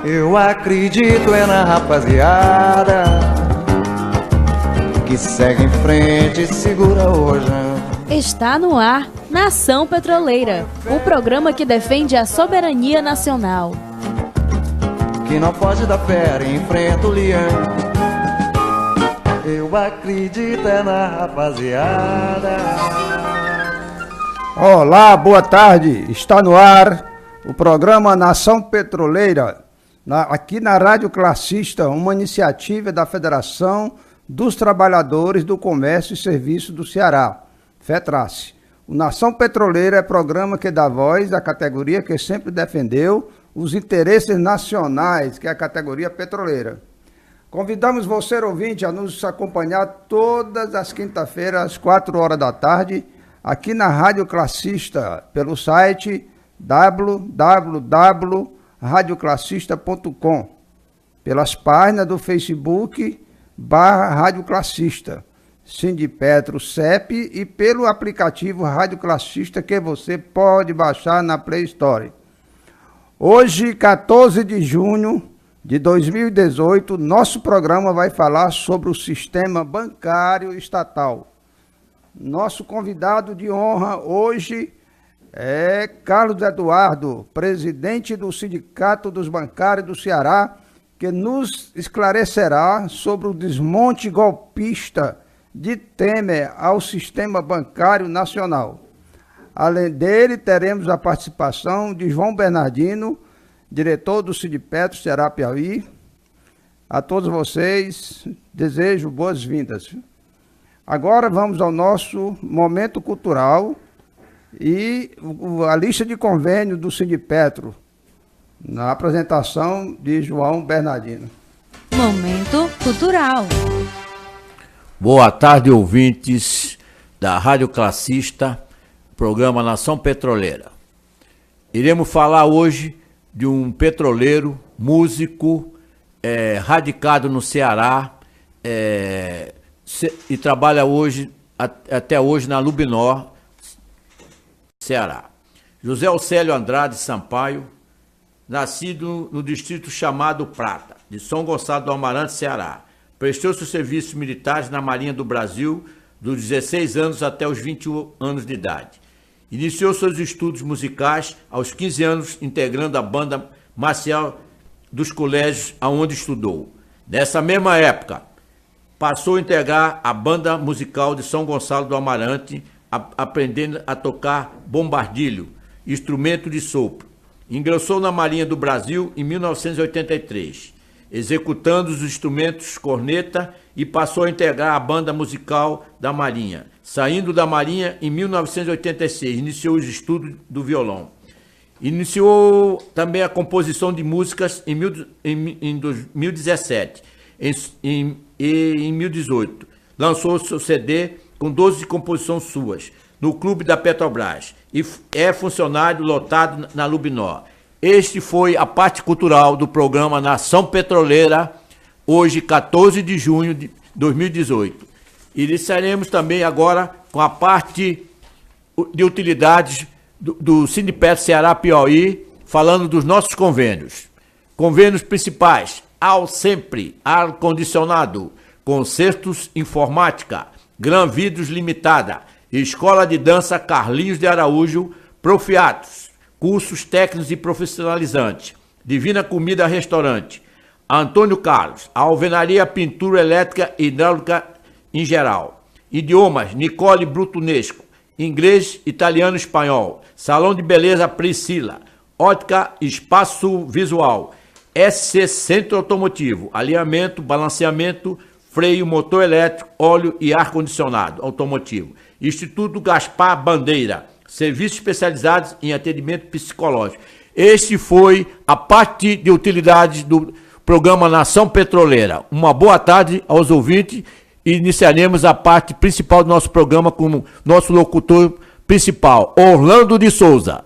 Eu acredito na rapaziada que segue em frente e segura hoje. Está no ar Nação Petroleira, o programa que defende a soberania nacional. Que não pode dar fera e enfrenta o leão. Eu acredito na rapaziada. Olá, boa tarde. Está no ar o programa Nação Petroleira, aqui na Rádio Classista, uma iniciativa da Federação dos Trabalhadores do Comércio e Serviço do Ceará, FETRACE. O Nação Petroleira é programa que dá voz à categoria que sempre defendeu os interesses nacionais, que é a categoria petroleira. Convidamos você, ouvinte, a nos acompanhar todas as quintas-feiras, às 4 horas da tarde, aqui na Rádio Classista, pelo site www.radioclassista.com, pelas páginas do Facebook /Rádio Classista, Sindipetro CEP e pelo aplicativo Rádio Classista que você pode baixar na Play Store. Hoje, 14 de junho de 2018, nosso programa vai falar sobre o sistema bancário estatal. Nosso convidado de honra hoje é Carlos Eduardo, presidente do Sindicato dos Bancários do Ceará, que nos esclarecerá sobre o desmonte golpista de Temer ao sistema bancário nacional. Além dele, teremos a participação de João Bernardino, diretor do Sindipetro Ceará Piauí. A todos vocês, desejo boas-vindas. Agora vamos ao nosso momento cultural e a lista de convênio do Sindipetro, na apresentação de João Bernardino. Momento cultural. Boa tarde, ouvintes da Rádio Classista, programa Nação Petroleira. Iremos falar hoje de um petroleiro, músico, radicado no Ceará, e trabalha hoje, até hoje na Lubinor, Ceará. José Océlio Andrade Sampaio, nascido no distrito chamado Prata, de São Gonçalo do Amarante, Ceará. Prestou seus serviços militares na Marinha do Brasil dos 16 anos até os 21 anos de idade. Iniciou seus estudos musicais aos 15 anos, integrando a banda marcial dos colégios aonde estudou. Nessa mesma época, passou a integrar a banda musical de São Gonçalo do Amarante, aprendendo a tocar bombardilho, instrumento de sopro. Ingressou na Marinha do Brasil em 1983, executando os instrumentos corneta, e passou a integrar a banda musical da Marinha. Saindo da Marinha em 1986, iniciou os estudos do violão. Iniciou também a composição de músicas em 2017 e em 2018. Lançou seu CD com 12 composições suas, no Clube da Petrobras, e é funcionário lotado na Lubinor. Este foi a parte cultural do programa Nação Petroleira, hoje, 14 de junho de 2018. Iniciaremos também agora com a parte de utilidades do Sindipetro Ceará Piauí, falando dos nossos convênios. Convênios principais: ao sempre, ar-condicionado, Concertos Informática, Gran Vidros Limitada, Escola de Dança Carlinhos de Araújo, Profiatos, cursos técnicos e profissionalizantes, Divina Comida Restaurante, Antônio Carlos, Alvenaria Pintura Elétrica e Hidráulica em geral. Idiomas: Nicole Brutunesco, inglês, italiano, espanhol. Salão de Beleza Priscila, Ótica Espaço Visual, SC Centro Automotivo, alinhamento, balanceamento, freio, motor elétrico, óleo e ar-condicionado automotivo. Instituto Gaspar Bandeira, serviços especializados em atendimento psicológico. Este foi a parte de utilidades do programa Nação Petroleira. Uma boa tarde aos ouvintes e iniciaremos a parte principal do nosso programa com nosso locutor principal, Orlando de Souza.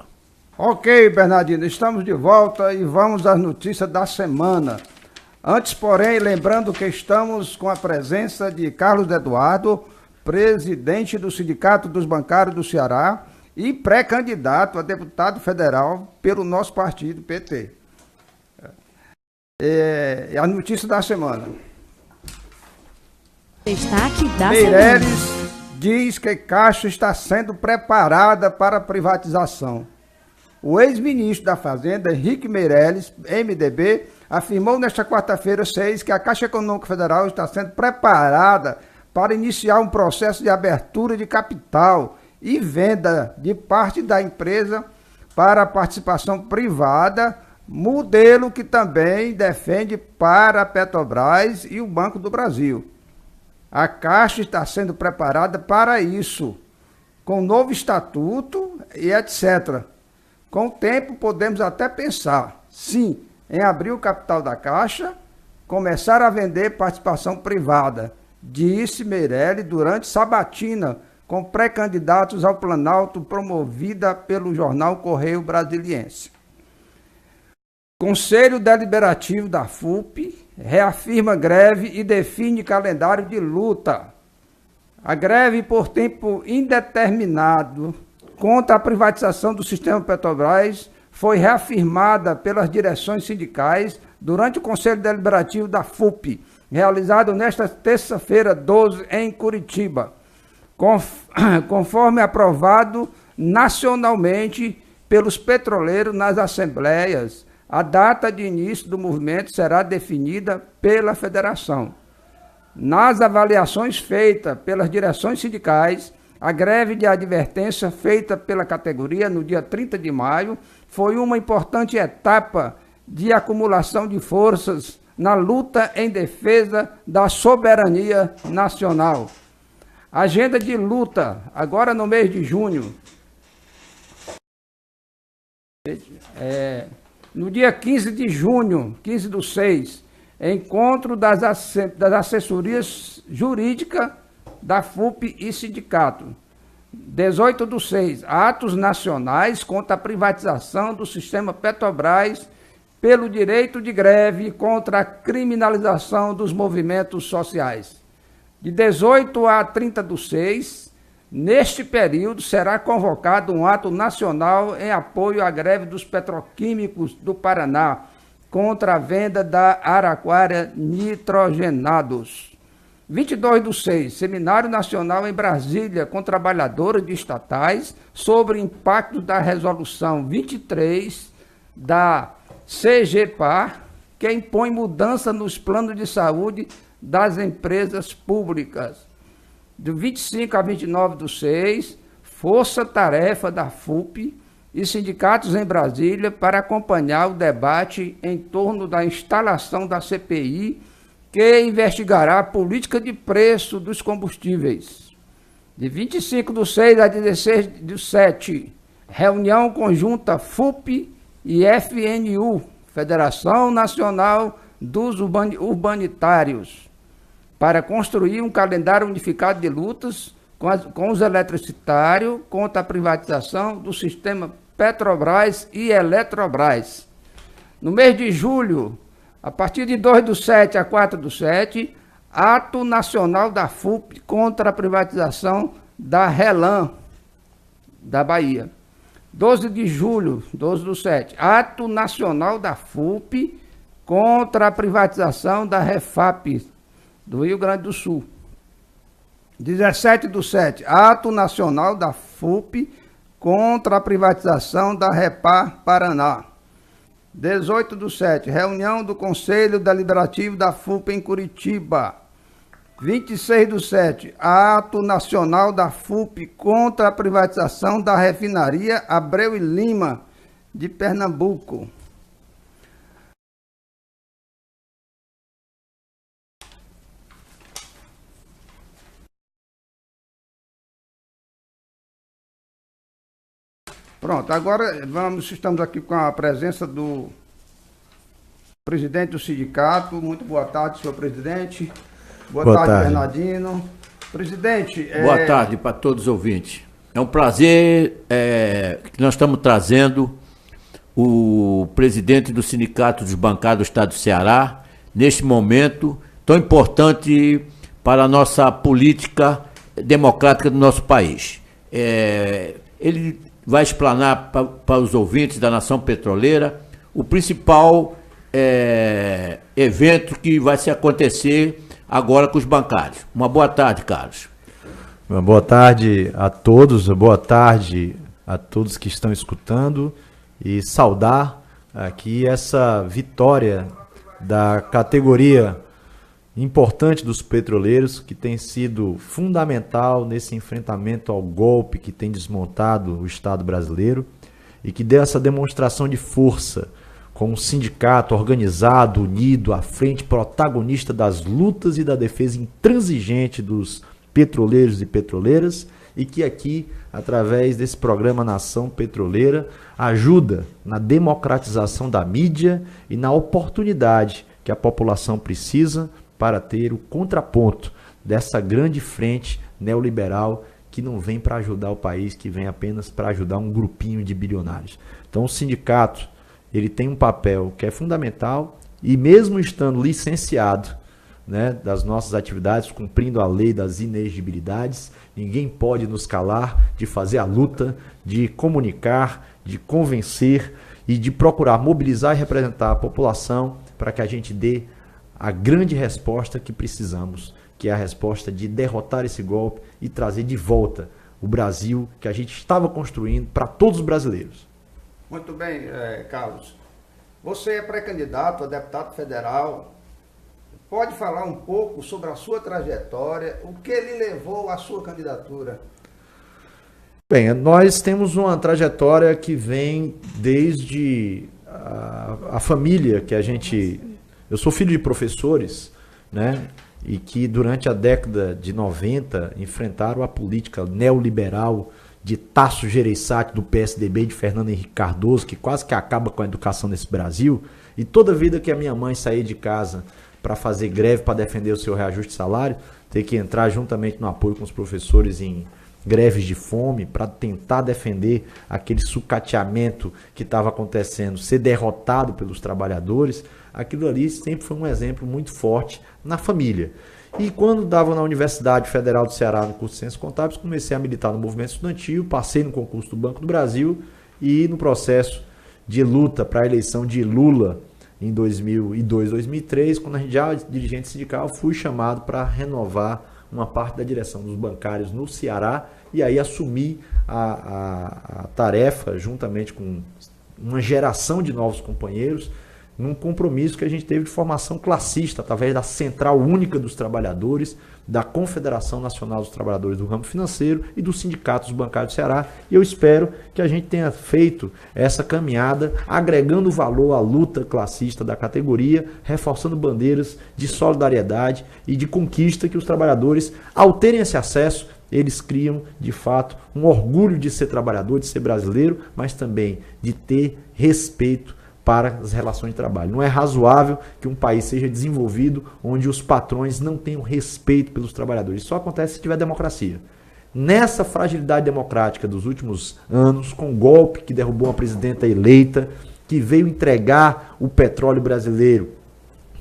Ok, Bernardino, estamos de volta e vamos às notícias da semana. Antes, porém, lembrando que estamos com a presença de Carlos Eduardo, presidente do Sindicato dos Bancários do Ceará e pré-candidato a deputado federal pelo nosso partido, PT. A notícia da semana. Destaque da semana. Meirelles diz que Caixa está sendo preparada para a privatização. O ex-ministro da Fazenda, Henrique Meirelles, MDB, afirmou nesta quarta-feira 6 que a Caixa Econômica Federal está sendo preparada para iniciar um processo de abertura de capital e venda de parte da empresa para a participação privada, modelo que também defende para a Petrobras e o Banco do Brasil. A Caixa está sendo preparada para isso, com novo estatuto e etc. Com o tempo, podemos até pensar, sim, em abrir o capital da Caixa, começar a vender participação privada, disse Meirelles durante sabatina com pré-candidatos ao Planalto promovida pelo jornal Correio Brasiliense. Conselho Deliberativo da FUP reafirma greve e define calendário de luta. A greve por tempo indeterminado contra a privatização do sistema Petrobras foi reafirmada pelas direções sindicais durante o Conselho Deliberativo da FUP, realizado nesta terça-feira 12 em Curitiba, conforme aprovado nacionalmente pelos petroleiros nas assembleias. A data de início do movimento será definida pela federação. Nas avaliações feitas pelas direções sindicais, a greve de advertência feita pela categoria no dia 30 de maio foi uma importante etapa de acumulação de forças na luta em defesa da soberania nacional. Agenda de luta, agora no mês de junho. No dia 15 de junho, 15/6, encontro das assessorias jurídicas da FUP e sindicato. 18/6, atos nacionais contra a privatização do sistema Petrobras pelo direito de greve contra a criminalização dos movimentos sociais. De 18 a 30/6, neste período será convocado um ato nacional em apoio à greve dos petroquímicos do Paraná contra a venda da Araquara nitrogenados. 22/6, Seminário Nacional em Brasília com trabalhadores de estatais sobre o impacto da Resolução 23 da CGPAR, que impõe mudança nos planos de saúde das empresas públicas. Do 25 a 29/6, força-tarefa da FUP e sindicatos em Brasília para acompanhar o debate em torno da instalação da CPI, que investigará a política de preço dos combustíveis. De 25/6 a 16/7, reunião conjunta FUP e FNU, Federação Nacional dos Urbanitários, para construir um calendário unificado de lutas com os eletricitários contra a privatização do sistema Petrobras e Eletrobras. No mês de julho, a partir de 2/7 a 4/7, ato nacional da FUP contra a privatização da RELAM, da Bahia. 12 de julho, 12/7, ato nacional da FUP contra a privatização da REFAP, do Rio Grande do Sul. 17/7, ato nacional da FUP contra a privatização da REPAR Paraná. 18/7, reunião do Conselho Deliberativo da FUP em Curitiba. 26/7, ato nacional da FUP contra a privatização da refinaria Abreu e Lima, de Pernambuco. Pronto, agora estamos aqui com a presença do presidente do sindicato. Muito boa tarde, senhor presidente. Boa tarde, Bernardino. Presidente... Boa tarde para todos os ouvintes. É um prazer que nós estamos trazendo o presidente do Sindicato dos Bancários do Estado do Ceará, neste momento tão importante para a nossa política democrática do nosso país. Ele vai explanar para os ouvintes da Nação Petroleira o principal evento que vai se acontecer agora com os bancários. Uma boa tarde, Carlos. Uma boa tarde a todos, boa tarde a todos que estão escutando e saudar aqui essa vitória da categoria importante dos petroleiros, que tem sido fundamental nesse enfrentamento ao golpe que tem desmontado o Estado brasileiro e que deu essa demonstração de força com um sindicato organizado, unido, à frente, protagonista das lutas e da defesa intransigente dos petroleiros e petroleiras, e que aqui, através desse programa Nação Petroleira, ajuda na democratização da mídia e na oportunidade que a população precisa para ter o contraponto dessa grande frente neoliberal que não vem para ajudar o país, que vem apenas para ajudar um grupinho de bilionários. Então o sindicato, ele tem um papel que é fundamental e mesmo estando licenciado, né, das nossas atividades, cumprindo a lei das inexigibilidades, ninguém pode nos calar de fazer a luta, de comunicar, de convencer e de procurar mobilizar e representar a população para que a gente dê a grande resposta que precisamos, que é a resposta de derrotar esse golpe e trazer de volta o Brasil que a gente estava construindo para todos os brasileiros. Muito bem, Carlos. Você é pré-candidato a deputado federal. Pode falar um pouco sobre a sua trajetória, o que lhe levou à sua candidatura? Bem, nós temos uma trajetória que vem desde a família que a gente... Eu sou filho de professores, né? E que durante a década de 90 enfrentaram a política neoliberal de Tasso Gereissati, do PSDB, de Fernando Henrique Cardoso, que quase que acaba com a educação nesse Brasil. E toda vida que a minha mãe saía de casa para fazer greve, para defender o seu reajuste de salário, ter que entrar juntamente no apoio com os professores em greves de fome, para tentar defender aquele sucateamento que estava acontecendo, ser derrotado pelos trabalhadores, aquilo ali sempre foi um exemplo muito forte na família. E quando estava na Universidade Federal do Ceará, no curso de Ciências Contábeis, comecei a militar no movimento estudantil, passei no concurso do Banco do Brasil e no processo de luta para a eleição de Lula em 2002, 2003, quando a gente já dirigente sindical, fui chamado para renovar uma parte da direção dos bancários no Ceará e aí assumi a tarefa, juntamente com uma geração de novos companheiros, num compromisso que a gente teve de formação classista, através da Central Única dos Trabalhadores, da Confederação Nacional dos Trabalhadores do Ramo Financeiro e dos sindicatos bancários do Ceará. E eu espero que a gente tenha feito essa caminhada, agregando valor à luta classista da categoria, reforçando bandeiras de solidariedade e de conquista que os trabalhadores, ao terem esse acesso, eles criam, de fato, um orgulho de ser trabalhador, de ser brasileiro, mas também de ter respeito para as relações de trabalho. Não é razoável que um país seja desenvolvido onde os patrões não tenham respeito pelos trabalhadores. Isso só acontece se tiver democracia. Nessa fragilidade democrática dos últimos anos, com o golpe que derrubou uma presidenta eleita, que veio entregar o petróleo brasileiro,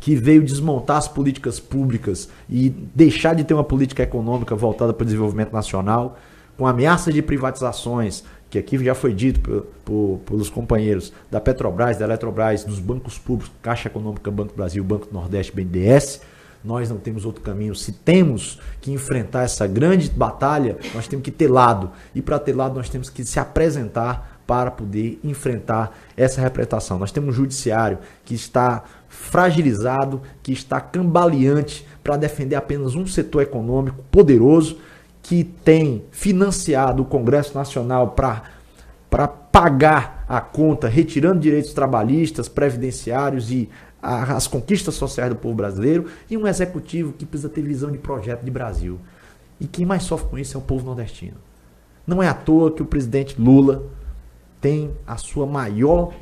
que veio desmontar as políticas públicas e deixar de ter uma política econômica voltada para o desenvolvimento nacional, com ameaças de privatizações, que aqui já foi dito pelos companheiros da Petrobras, da Eletrobras, dos bancos públicos, Caixa Econômica, Banco do Brasil, Banco do Nordeste, BNDES. Nós não temos outro caminho. Se temos que enfrentar essa grande batalha, nós temos que ter lado. E para ter lado, nós temos que se apresentar para poder enfrentar essa representação. Nós temos um judiciário que está fragilizado, que está cambaleante para defender apenas um setor econômico poderoso, que tem financiado o Congresso Nacional para pagar a conta, retirando direitos trabalhistas, previdenciários e as conquistas sociais do povo brasileiro, e um executivo que precisa ter visão de projeto de Brasil. E quem mais sofre com isso é o povo nordestino. Não é à toa que o presidente Lula tem a sua maior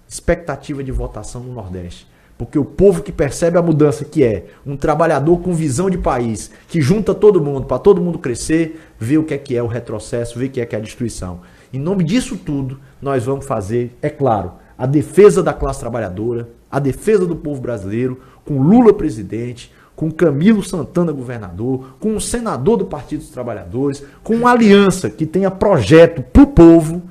expectativa de votação no Nordeste. Porque o povo que percebe a mudança, que é um trabalhador com visão de país, que junta todo mundo, para todo mundo crescer, vê o que é o retrocesso, vê o que é a destruição. Em nome disso tudo, nós vamos fazer, é claro, a defesa da classe trabalhadora, a defesa do povo brasileiro, com Lula presidente, com Camilo Santana governador, com um senador do Partido dos Trabalhadores, com uma aliança que tenha projeto para o povo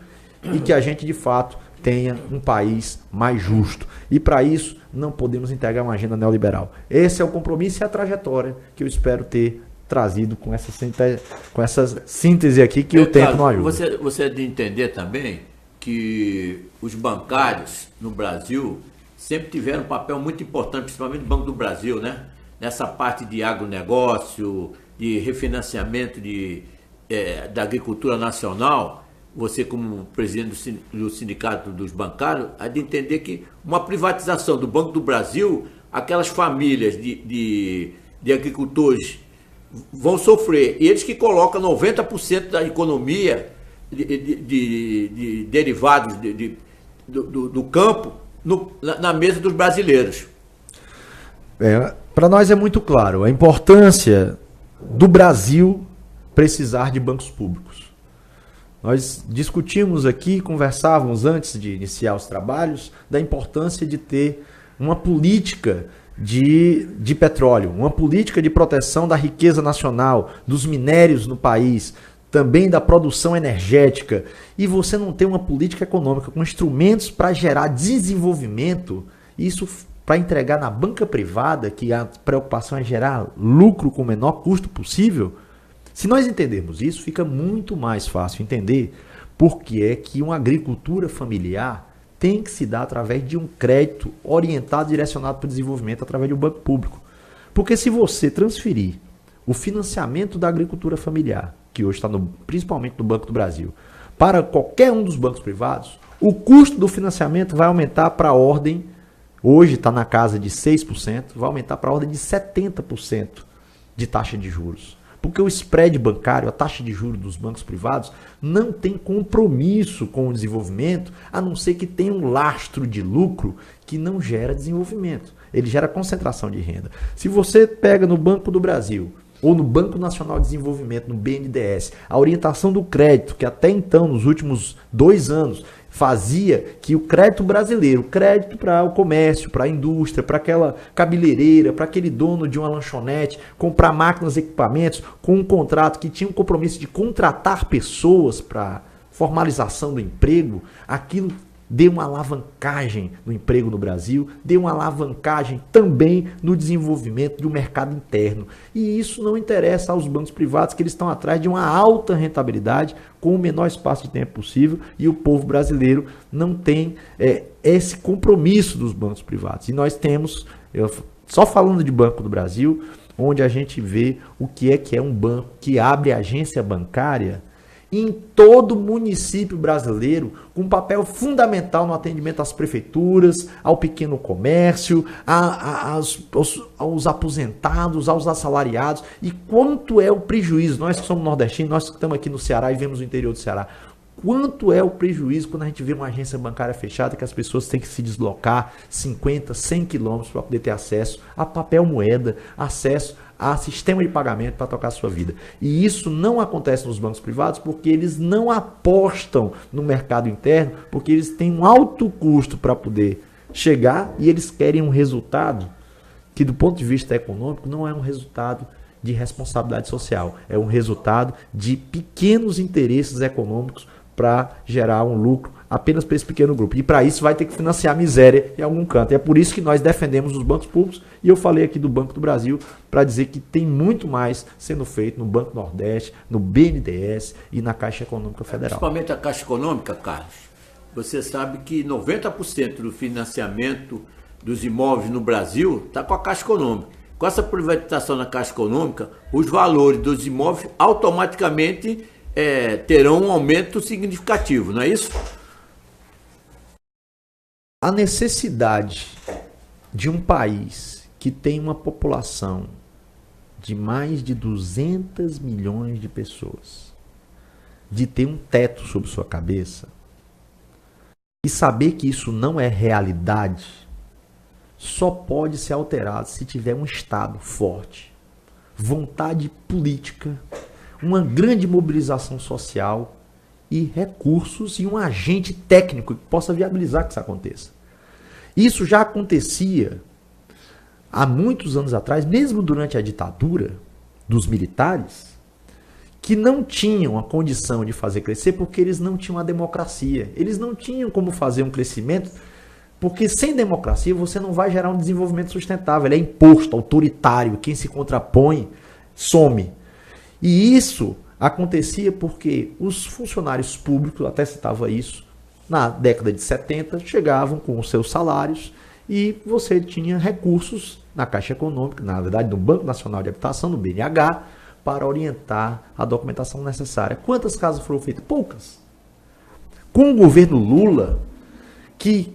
e que a gente, de fato, tenha um país mais justo. E para isso, não podemos entregar uma agenda neoliberal. Esse é o compromisso e a trajetória que eu espero ter trazido com essa síntese aqui que o tempo não ajuda. Você é de entender também que os bancários no Brasil sempre tiveram um papel muito importante, principalmente o Banco do Brasil, né? Nessa parte de agronegócio, de refinanciamento da agricultura nacional. Você, como presidente do sindicato dos bancários, há de entender que uma privatização do Banco do Brasil, aquelas famílias de agricultores vão sofrer. E eles que colocam 90% da economia de derivados do campo na mesa dos brasileiros. Para nós é muito claro a importância do Brasil precisar de bancos públicos. Nós discutimos aqui, conversávamos antes de iniciar os trabalhos, da importância de ter uma política de petróleo, uma política de proteção da riqueza nacional, dos minérios no país, também da produção energética. E você não tem uma política econômica com instrumentos para gerar desenvolvimento, isso para entregar na banca privada, que a preocupação é gerar lucro com o menor custo possível. Se nós entendermos isso, fica muito mais fácil entender por que é que uma agricultura familiar tem que se dar através de um crédito orientado, direcionado para o desenvolvimento através de um banco público. Porque se você transferir o financiamento da agricultura familiar, que hoje está principalmente no Banco do Brasil, para qualquer um dos bancos privados, o custo do financiamento vai aumentar para a ordem, hoje está na casa de 6%, vai aumentar para a ordem de 70% de taxa de juros. Porque o spread bancário, a taxa de juros dos bancos privados, não tem compromisso com o desenvolvimento, a não ser que tenha um lastro de lucro que não gera desenvolvimento. Ele gera concentração de renda. Se você pega no Banco do Brasil ou no Banco Nacional de Desenvolvimento, no BNDES, a orientação do crédito, que até então, nos últimos 2 anos, fazia que o crédito brasileiro, crédito para o comércio, para a indústria, para aquela cabeleireira, para aquele dono de uma lanchonete, comprar máquinas e equipamentos, com um contrato que tinha um compromisso de contratar pessoas para formalização do emprego, aquilo deu uma alavancagem no emprego no Brasil, deu uma alavancagem também no desenvolvimento do mercado interno. E isso não interessa aos bancos privados, que eles estão atrás de uma alta rentabilidade com o menor espaço de tempo possível, e o povo brasileiro não tem esse compromisso dos bancos privados. E nós temos, só falando de Banco do Brasil, onde a gente vê o que é um banco que abre agência bancária em todo município brasileiro, com um papel fundamental no atendimento às prefeituras, ao pequeno comércio, aos aposentados, aos assalariados. E quanto é o prejuízo? Nós que somos nordestinos, nós que estamos aqui no Ceará e vemos o interior do Ceará, quanto é o prejuízo quando a gente vê uma agência bancária fechada, que as pessoas têm que se deslocar 50, 100 quilômetros para poder ter acesso a papel moeda, acesso a sistema de pagamento para tocar a sua vida. E isso não acontece nos bancos privados porque eles não apostam no mercado interno, porque eles têm um alto custo para poder chegar e eles querem um resultado que, do ponto de vista econômico, não é um resultado de responsabilidade social, é um resultado de pequenos interesses econômicos para gerar um lucro apenas para esse pequeno grupo. E para isso vai ter que financiar a miséria em algum canto. E é por isso que nós defendemos os bancos públicos, e eu falei aqui do Banco do Brasil para dizer que tem muito mais sendo feito no Banco Nordeste, no BNDES e na Caixa Econômica Federal. Principalmente a Caixa Econômica, Carlos. Você sabe que 90% do financiamento dos imóveis no Brasil está com a Caixa Econômica. Com essa privatização na Caixa Econômica, os valores dos imóveis automaticamente terão um aumento significativo, não é isso? A necessidade de um país que tem uma população de mais de 200 milhões de pessoas, de ter um teto sobre sua cabeça, e saber que isso não é realidade, só pode ser alterado se tiver um Estado forte, vontade política, uma grande mobilização social e recursos e um agente técnico que possa viabilizar que isso aconteça. Isso já acontecia há muitos anos atrás, mesmo durante a ditadura dos militares, que não tinham a condição de fazer crescer porque eles não tinham a democracia. Eles não tinham como fazer um crescimento, porque sem democracia você não vai gerar um desenvolvimento sustentável. Ele é imposto, autoritário. Quem se contrapõe, some. E isso acontecia porque os funcionários públicos, até citava isso, na década de 70, chegavam com os seus salários e você tinha recursos na Caixa Econômica, na verdade no Banco Nacional de Habitação, no BNH, para orientar a documentação necessária. Quantas casas foram feitas? Poucas. Com o governo Lula, que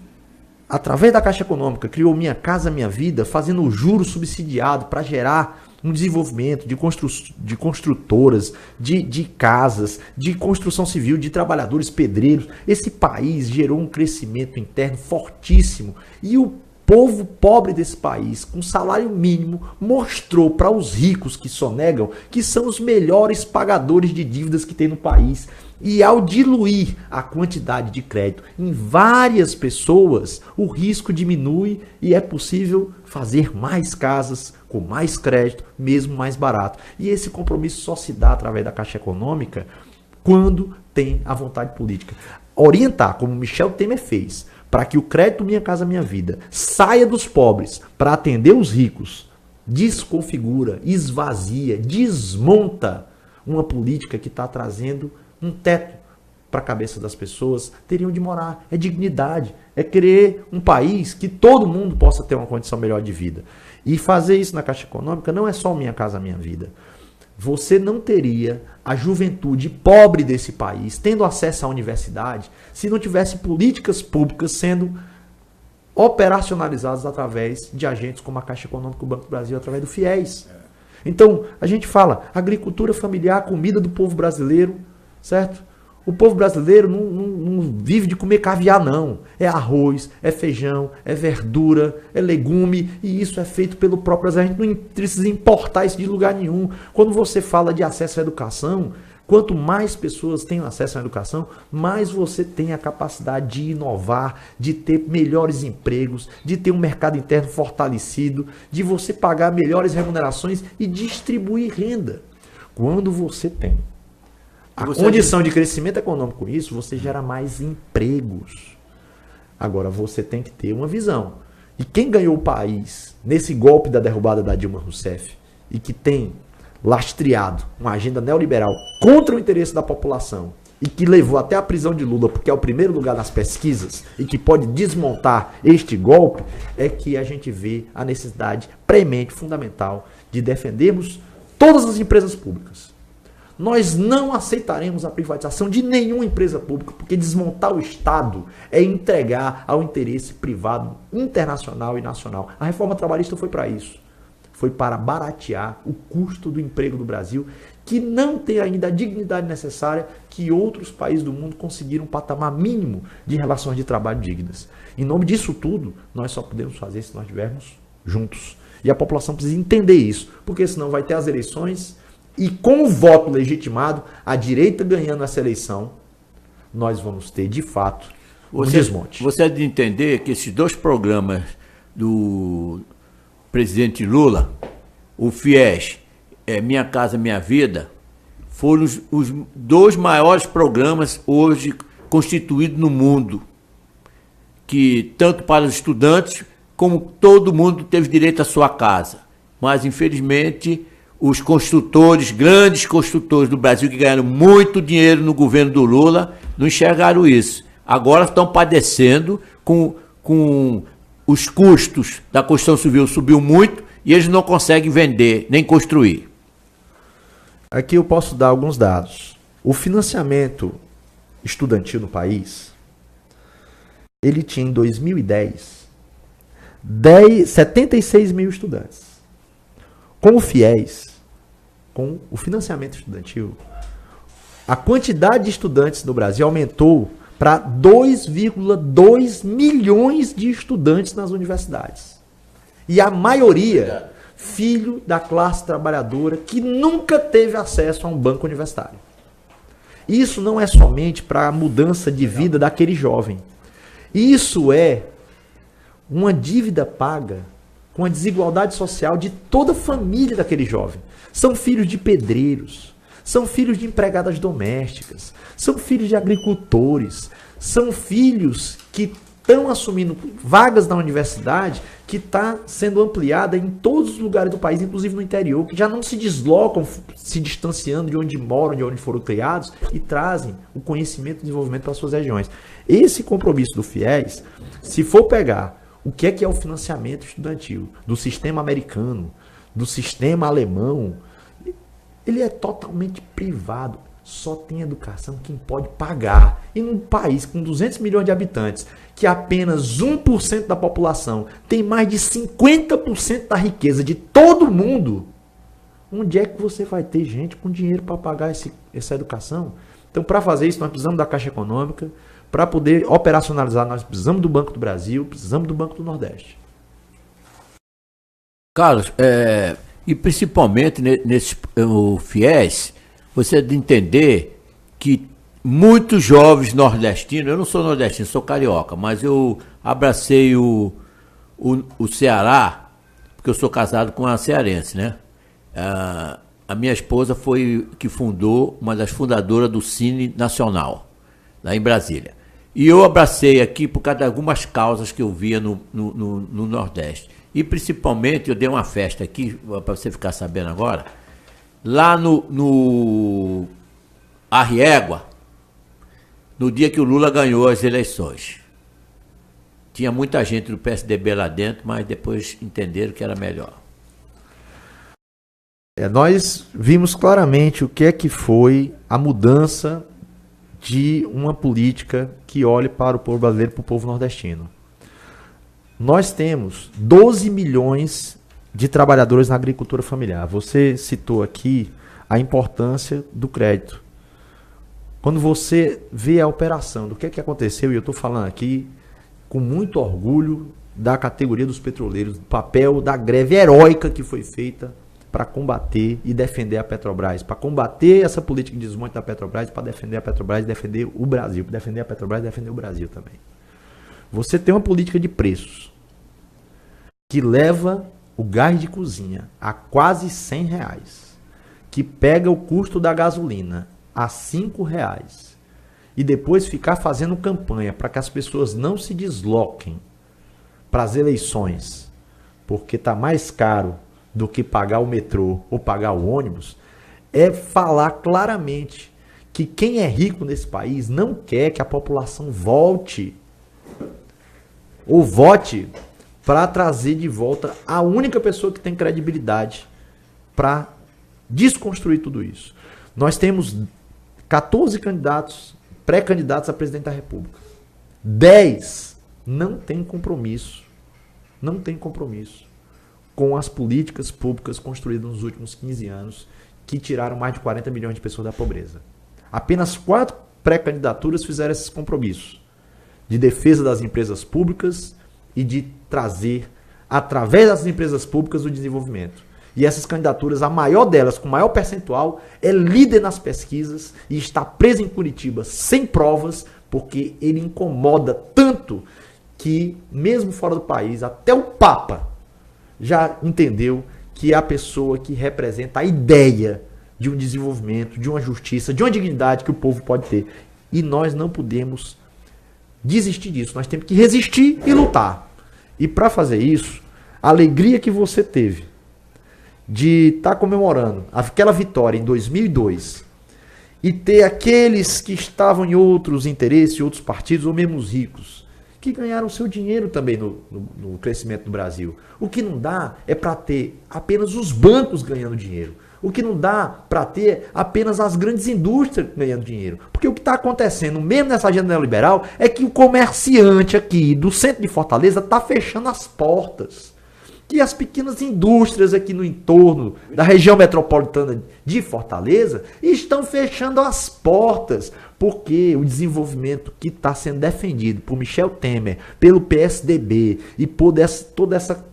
através da Caixa Econômica criou Minha Casa Minha Vida, fazendo o juro subsidiado para gerar um desenvolvimento de construtoras, de casas, de construção civil, de trabalhadores pedreiros. Esse país gerou um crescimento interno fortíssimo. E o povo pobre desse país, com salário mínimo, mostrou para os ricos que sonegam que são os melhores pagadores de dívidas que tem no país. E ao diluir a quantidade de crédito em várias pessoas, o risco diminui e é possível fazer mais casas com mais crédito, mesmo mais barato. E esse compromisso só se dá através da Caixa Econômica quando tem a vontade política. Orientar, como Michel Temer fez, para que o crédito Minha Casa Minha Vida saia dos pobres para atender os ricos, desconfigura, esvazia, desmonta uma política que está trazendo um teto para a cabeça das pessoas, teriam de morar. É dignidade, é querer um país que todo mundo possa ter uma condição melhor de vida. E fazer isso na Caixa Econômica não é só Minha Casa Minha Vida. Você não teria a juventude pobre desse país tendo acesso à universidade se não tivesse políticas públicas sendo operacionalizadas através de agentes como a Caixa Econômica, o Banco do Brasil, através do FIES. Então, a gente fala agricultura familiar, comida do povo brasileiro, certo? O povo brasileiro não vive de comer caviar, não. É arroz, é feijão, é verdura, é legume, e isso é feito pelo próprio brasileiro. A gente não precisa importar isso de lugar nenhum. Quando você fala de acesso à educação, quanto mais pessoas têm acesso à educação, mais você tem a capacidade de inovar, de ter melhores empregos, de ter um mercado interno fortalecido, de você pagar melhores remunerações e distribuir renda. Quando você tem a condição de crescimento econômico com isso, você gera mais empregos. Agora, você tem que ter uma visão. E quem ganhou o país nesse golpe da derrubada da Dilma Rousseff e que tem lastreado uma agenda neoliberal contra o interesse da população e que levou até a prisão de Lula, porque é o primeiro lugar nas pesquisas e que pode desmontar este golpe, é que a gente vê a necessidade premente, fundamental, de defendermos todas as empresas públicas. Nós não aceitaremos a privatização de nenhuma empresa pública, porque desmontar o Estado é entregar ao interesse privado internacional e nacional. A reforma trabalhista foi para isso. Foi para baratear o custo do emprego do Brasil, que não tem ainda a dignidade necessária que outros países do mundo conseguiram um patamar mínimo de relações de trabalho dignas. Em nome disso tudo, nós só podemos fazer se nós estivermos juntos. E a população precisa entender isso, porque senão vai ter as eleições e com o voto legitimado, a direita ganhando essa eleição, nós vamos ter, de fato, um desmonte. Você é de entender que esses dois programas do presidente Lula, o FIES, Minha Casa Minha Vida, foram os dois maiores programas hoje constituídos no mundo, que tanto para os estudantes, como todo mundo teve direito à sua casa. Mas, infelizmente, os construtores, grandes construtores do Brasil, que ganharam muito dinheiro no governo do Lula, não enxergaram isso. Agora estão padecendo com os custos da construção civil subiu muito e eles não conseguem vender nem construir. Aqui eu posso dar alguns dados. O financiamento estudantil no país, ele tinha em 2010 76 mil estudantes. Com o FIES, com o financiamento estudantil, a quantidade de estudantes no Brasil aumentou para 2,2 milhões de estudantes nas universidades. E a maioria, filho da classe trabalhadora que nunca teve acesso a um banco universitário. Isso não é somente para a mudança de vida daquele jovem. Isso é uma dívida paga com a desigualdade social de toda a família daquele jovem. São filhos de pedreiros, são filhos de empregadas domésticas, são filhos de agricultores, são filhos que estão assumindo vagas na universidade que está sendo ampliada em todos os lugares do país, inclusive no interior, que já não se deslocam, se distanciando de onde moram, de onde foram criados, e trazem o conhecimento e desenvolvimento para as suas regiões. Esse compromisso do FIES, se for pegar o que é o financiamento estudantil do sistema americano, do sistema alemão, ele é totalmente privado. Só tem educação quem pode pagar. E num país com 200 milhões de habitantes, que apenas 1% da população tem mais de 50% da riqueza de todo mundo, onde é que você vai ter gente com dinheiro para pagar essa educação? Então, para fazer isso, nós precisamos da Caixa Econômica. Para poder operacionalizar, nós precisamos do Banco do Brasil, precisamos do Banco do Nordeste. Carlos, e principalmente o FIES, você deve entender que muitos jovens nordestinos, eu não sou nordestino, sou carioca, mas eu abracei o Ceará, porque eu sou casado com uma cearense, né? A minha esposa foi que fundou, uma das fundadoras do Cine Nacional, lá em Brasília. E eu abracei aqui por causa de algumas causas que eu via no Nordeste. E principalmente, eu dei uma festa aqui, para você ficar sabendo agora, lá no Arriégua, no dia que o Lula ganhou as eleições. Tinha muita gente do PSDB lá dentro, mas depois entenderam que era melhor. Nós vimos claramente o que é que foi a mudança de uma política que olhe para o povo brasileiro, para o povo nordestino. Nós temos 12 milhões de trabalhadores na agricultura familiar. Você citou aqui a importância do crédito. Quando você vê a operação do que é que aconteceu, e eu estou falando aqui com muito orgulho da categoria dos petroleiros, do papel da greve heróica que foi feita para combater e defender a Petrobras, para combater essa política de desmonte da Petrobras, para defender a Petrobras e defender o Brasil, para defender a Petrobras e defender o Brasil também. Você tem uma política de preços que leva o gás de cozinha a quase R$100, que pega o custo da gasolina a R$5 e depois ficar fazendo campanha para que as pessoas não se desloquem para as eleições, porque está mais caro do que pagar o metrô ou pagar o ônibus, é falar claramente que quem é rico nesse país não quer que a população volte ou vote para trazer de volta a única pessoa que tem credibilidade para desconstruir tudo isso. Nós temos 14 candidatos, pré-candidatos a presidente da República. 10 não têm compromisso com as políticas públicas construídas nos últimos 15 anos, que tiraram mais de 40 milhões de pessoas da pobreza. Apenas 4 pré-candidaturas fizeram esses compromissos de defesa das empresas públicas e de trazer, através das empresas públicas, o desenvolvimento. E essas candidaturas, a maior delas, com maior percentual, é líder nas pesquisas e está presa em Curitiba sem provas, porque ele incomoda tanto que, mesmo fora do país, até o Papa já entendeu que é a pessoa que representa a ideia de um desenvolvimento, de uma justiça, de uma dignidade que o povo pode ter. E nós não podemos desistir disso. Nós temos que resistir e lutar. E para fazer isso, a alegria que você teve de estar comemorando aquela vitória em 2002 e ter aqueles que estavam em outros interesses, outros partidos, ou mesmo os ricos, que ganharam seu dinheiro também no crescimento do Brasil. O que não dá é para ter apenas os bancos ganhando dinheiro. O que não dá para ter apenas as grandes indústrias ganhando dinheiro. Porque o que está acontecendo, mesmo nessa agenda neoliberal, é que o comerciante aqui do centro de Fortaleza está fechando as portas. Que as pequenas indústrias aqui no entorno da região metropolitana de Fortaleza estão fechando as portas, porque o desenvolvimento que está sendo defendido por Michel Temer, pelo PSDB e por toda essa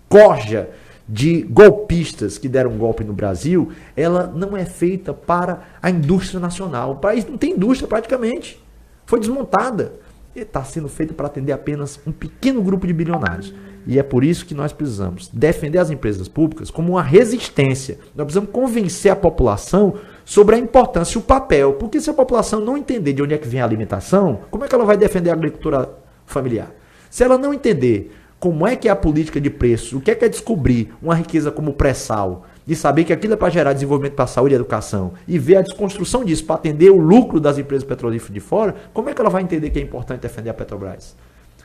corja de golpistas que deram um golpe no Brasil, ela não é feita para a indústria nacional. O país não tem indústria praticamente. Foi desmontada. E está sendo feita para atender apenas um pequeno grupo de bilionários. E é por isso que nós precisamos defender as empresas públicas como uma resistência. Nós precisamos convencer a população sobre a importância e o papel. Porque se a população não entender de onde é que vem a alimentação, como é que ela vai defender a agricultura familiar? Se ela não entender como é que é a política de preços, o que é descobrir uma riqueza como o pré-sal, de saber que aquilo é para gerar desenvolvimento para a saúde e educação, e ver a desconstrução disso para atender o lucro das empresas petrolíferas de fora, como é que ela vai entender que é importante defender a Petrobras?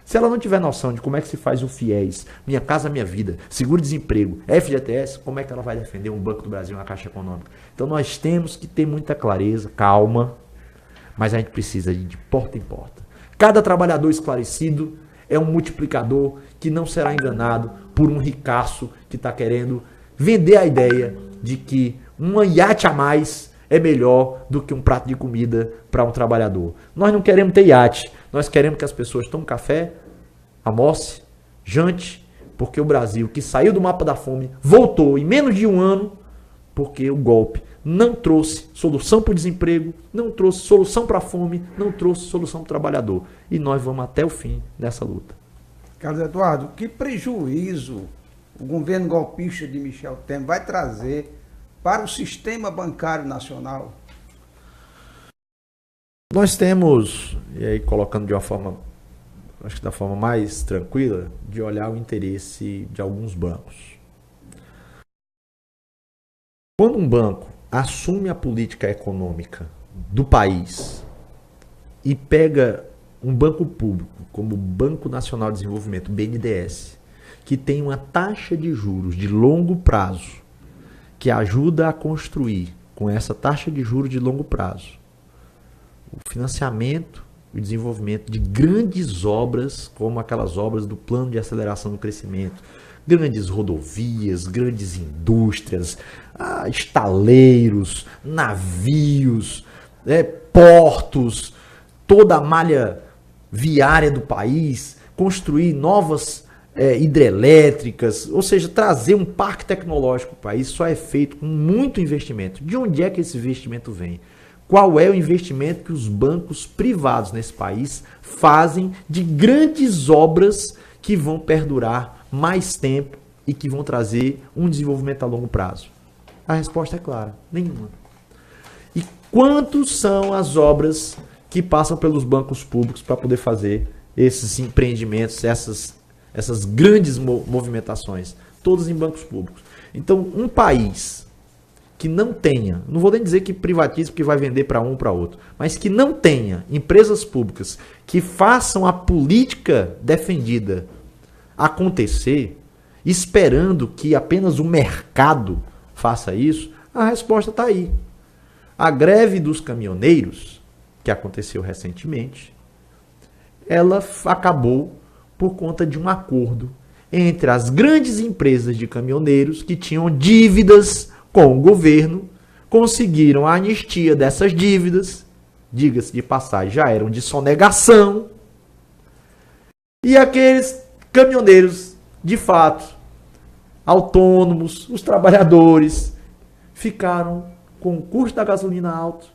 Se ela não tiver noção de como é que se faz o FIES, Minha Casa Minha Vida, seguro-desemprego, FGTS, como é que ela vai defender um Banco do Brasil, uma Caixa Econômica? Então nós temos que ter muita clareza, calma, mas a gente precisa ir de porta em porta. Cada trabalhador esclarecido é um multiplicador que não será enganado por um ricaço que está querendo vender a ideia de que um iate a mais é melhor do que um prato de comida para um trabalhador. Nós não queremos ter iate, nós queremos que as pessoas tomem café, almoce, jante, porque o Brasil, que saiu do mapa da fome, voltou em menos de um ano, porque o golpe não trouxe solução para o desemprego, não trouxe solução para a fome, não trouxe solução para o trabalhador. E nós vamos até o fim dessa luta. Carlos Eduardo, que prejuízo o governo golpista de Michel Temer vai trazer para o sistema bancário nacional? Nós temos, e aí colocando de uma forma, acho que da forma mais tranquila, de olhar o interesse de alguns bancos. Quando um banco assume a política econômica do país e pega um banco público, como o Banco Nacional de Desenvolvimento, BNDES, que tem uma taxa de juros de longo prazo, que ajuda a construir, com essa taxa de juros de longo prazo, o financiamento e o desenvolvimento de grandes obras, como aquelas obras do Plano de Aceleração do Crescimento, grandes rodovias, grandes indústrias, estaleiros, navios, portos, toda a malha viária do país, construir novas hidrelétricas, ou seja, trazer um parque tecnológico para o país, só é feito com muito investimento. De onde é que esse investimento vem? Qual é o investimento que os bancos privados nesse país fazem de grandes obras que vão perdurar mais tempo e que vão trazer um desenvolvimento a longo prazo? A resposta é clara, nenhuma. E quantos são as obras que passam pelos bancos públicos para poder fazer esses empreendimentos, essas grandes movimentações? Todos em bancos públicos. Então, um país que não tenha, não vou nem dizer que privatize porque vai vender para um ou para outro, mas que não tenha empresas públicas que façam a política defendida acontecer, esperando que apenas o mercado faça isso, a resposta está aí. A greve dos caminhoneiros, que aconteceu recentemente, ela acabou por conta de um acordo entre as grandes empresas de caminhoneiros que tinham dívidas com o governo, conseguiram a anistia dessas dívidas, diga-se de passagem, já eram de sonegação, e aqueles caminhoneiros, de fato, autônomos, os trabalhadores, ficaram com o custo da gasolina alto,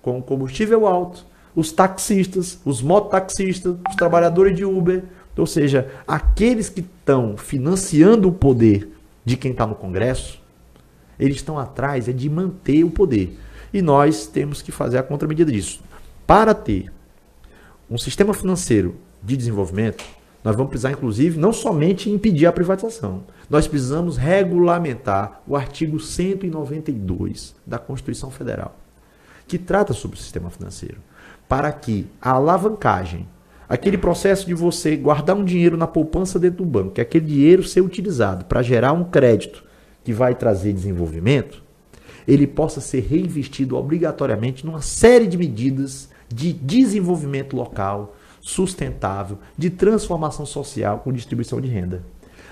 com o combustível alto, os taxistas, os mototaxistas, os trabalhadores de Uber, ou seja, aqueles que estão financiando o poder de quem está no Congresso, eles estão atrás de manter o poder. E nós temos que fazer a contramedida disso. Para ter um sistema financeiro de desenvolvimento, nós vamos precisar, inclusive, não somente impedir a privatização. Nós precisamos regulamentar o artigo 192 da Constituição Federal, que trata sobre o sistema financeiro, para que a alavancagem, aquele processo de você guardar um dinheiro na poupança dentro do banco, que aquele dinheiro ser utilizado para gerar um crédito que vai trazer desenvolvimento, ele possa ser reinvestido obrigatoriamente numa série de medidas de desenvolvimento local, sustentável, de transformação social com distribuição de renda.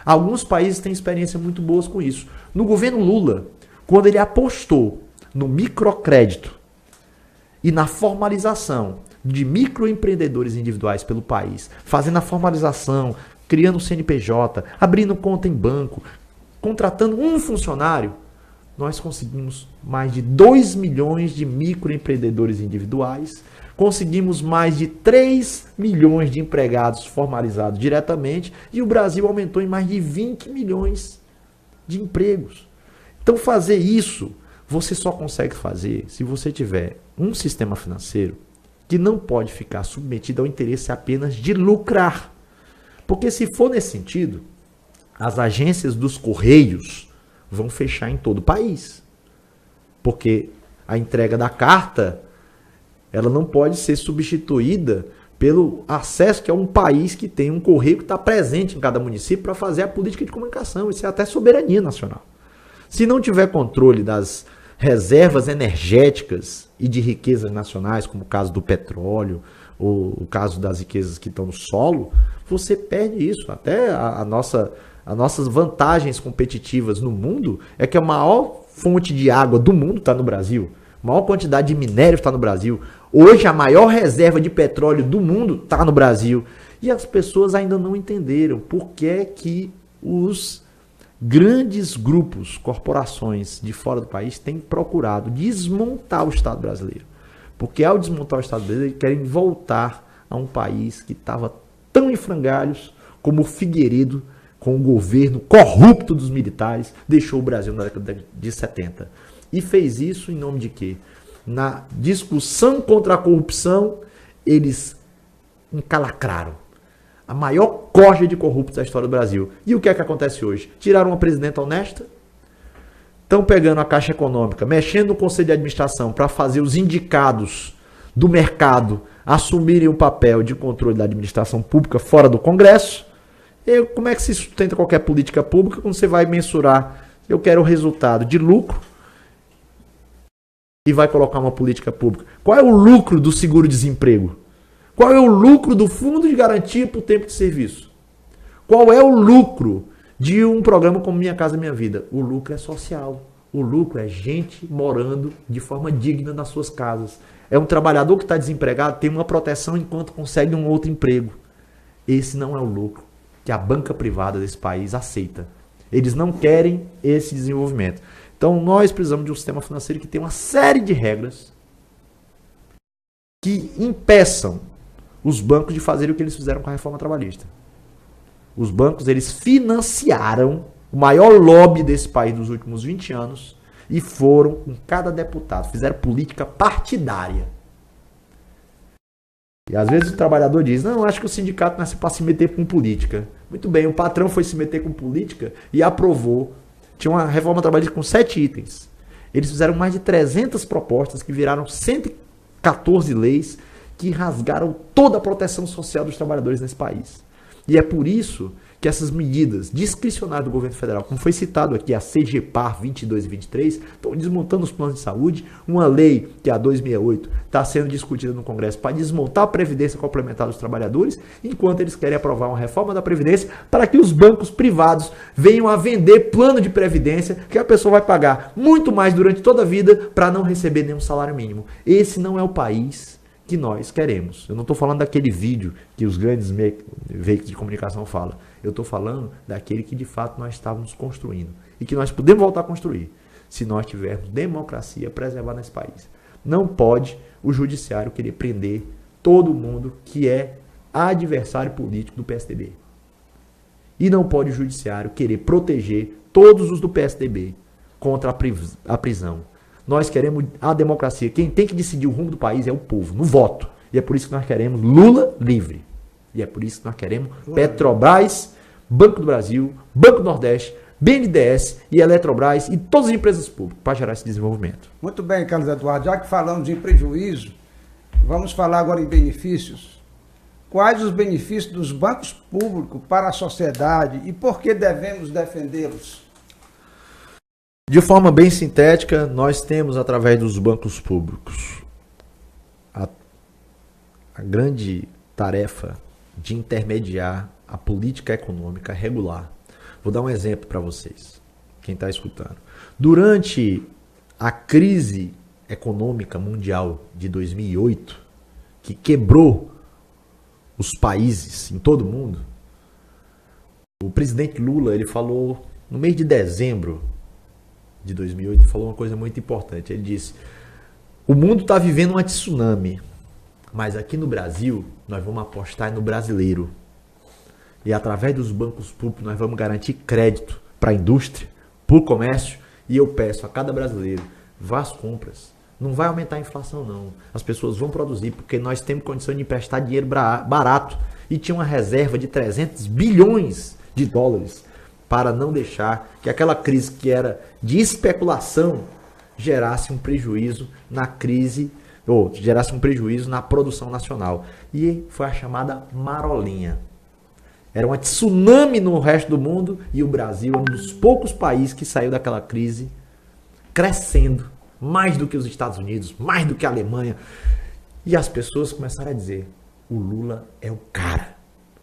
Alguns países têm experiência muito boas com isso. No governo Lula, quando ele apostou no microcrédito e na formalização de microempreendedores individuais pelo país, fazendo a formalização, criando CNPJ, abrindo conta em banco, contratando um funcionário, nós conseguimos mais de 2 milhões de microempreendedores individuais conseguimos mais de 3 milhões de empregados formalizados diretamente e o Brasil aumentou em mais de 20 milhões de empregos. Então fazer isso, você só consegue fazer se você tiver um sistema financeiro que não pode ficar submetido ao interesse apenas de lucrar. Porque se for nesse sentido, as agências dos Correios vão fechar em todo o país. Porque a entrega da carta, ela não pode ser substituída pelo acesso que é um país que tem um correio que está presente em cada município para fazer a política de comunicação. Isso é até soberania nacional. Se não tiver controle das reservas energéticas e de riquezas nacionais, como o caso do petróleo, ou o caso das riquezas que estão no solo, você perde isso. Até as nossas vantagens competitivas no mundo é que a maior fonte de água do mundo está no Brasil. A maior quantidade de minério está no Brasil. Hoje a maior reserva de petróleo do mundo está no Brasil. E as pessoas ainda não entenderam por que os grandes grupos, corporações de fora do país têm procurado desmontar o Estado brasileiro. Porque ao desmontar o Estado brasileiro, eles querem voltar a um país que estava tão em frangalhos como o Figueiredo, com o governo corrupto dos militares, deixou o Brasil na década de 70. E fez isso em nome de quê? Na discussão contra a corrupção, eles encalacraram a maior corja de corruptos da história do Brasil. E o que é que acontece hoje? Tiraram uma presidenta honesta, estão pegando a Caixa Econômica, mexendo no Conselho de Administração para fazer os indicados do mercado assumirem o papel de controle da administração pública fora do Congresso. E como é que se sustenta qualquer política pública quando você vai mensurar, eu quero o resultado de lucro e vai colocar uma política pública? Qual é o lucro do seguro-desemprego? Qual é o lucro do fundo de garantia por tempo de serviço? Qual é o lucro de um programa como Minha Casa Minha Vida? O lucro é social. O lucro é gente morando de forma digna nas suas casas. É um trabalhador que está desempregado, tem uma proteção enquanto consegue um outro emprego. Esse não é o lucro que a banca privada desse país aceita. Eles não querem esse desenvolvimento. Então nós precisamos de um sistema financeiro que tenha uma série de regras que impeçam os bancos de fazerem o que eles fizeram com a reforma trabalhista. Os bancos, eles financiaram o maior lobby desse país dos últimos 20 anos e foram com cada deputado, fizeram política partidária. E às vezes o trabalhador diz, não, acho que o sindicato nasce para se meter com política. Muito bem, o patrão foi se meter com política e aprovou. Tinha uma reforma trabalhista com 7 itens. Eles fizeram mais de 300 propostas que viraram 114 leis que rasgaram toda a proteção social dos trabalhadores nesse país. E é por isso que essas medidas discricionárias do governo federal, como foi citado aqui, a CGPAR 22 e 23, estão desmontando os planos de saúde. Uma lei, que é a 268, está sendo discutida no Congresso para desmontar a Previdência Complementar dos trabalhadores, enquanto eles querem aprovar uma reforma da Previdência para que os bancos privados venham a vender plano de Previdência que a pessoa vai pagar muito mais durante toda a vida para não receber nenhum salário mínimo. Esse não é o país que nós queremos. Eu não estou falando daquele vídeo que os grandes veículos de comunicação falam. Eu estou falando daquele que de fato nós estávamos construindo e que nós podemos voltar a construir se nós tivermos democracia preservada nesse país. Não pode o judiciário querer prender todo mundo que é adversário político do PSDB. E não pode o judiciário querer proteger todos os do PSDB contra a prisão. Nós queremos a democracia. Quem tem que decidir o rumo do país é o povo, no voto. E é por isso que nós queremos Lula livre. E é por isso que nós queremos Petrobras, Banco do Brasil, Banco do Nordeste, BNDES e Eletrobras e todas as empresas públicas para gerar esse desenvolvimento. Muito bem, Carlos Eduardo. Já que falamos em prejuízo, vamos falar agora em benefícios. Quais os benefícios dos bancos públicos para a sociedade e por que devemos defendê-los? De forma bem sintética, nós temos, através dos bancos públicos, a grande tarefa de intermediar a política econômica regular. Vou dar um exemplo para vocês, quem está escutando. Durante a crise econômica mundial de 2008, que quebrou os países em todo o mundo, o presidente Lula, ele falou no mês de dezembro de 2008, ele falou uma coisa muito importante. Ele disse: o mundo está vivendo uma tsunami. Mas aqui no Brasil, nós vamos apostar no brasileiro. E através dos bancos públicos, nós vamos garantir crédito para a indústria, para o comércio. E eu peço a cada brasileiro, vá às compras. Não vai aumentar a inflação, não. As pessoas vão produzir, porque nós temos condição de emprestar dinheiro barato. E tinha uma reserva de 300 bilhões de dólares para não deixar que aquela crise que era de especulação gerasse um prejuízo na crise, ou gerasse um prejuízo na produção nacional. E foi a chamada marolinha. Era um tsunami no resto do mundo e o Brasil é um dos poucos países que saiu daquela crise crescendo, mais do que os Estados Unidos, mais do que a Alemanha. E as pessoas começaram a dizer, o Lula é o cara.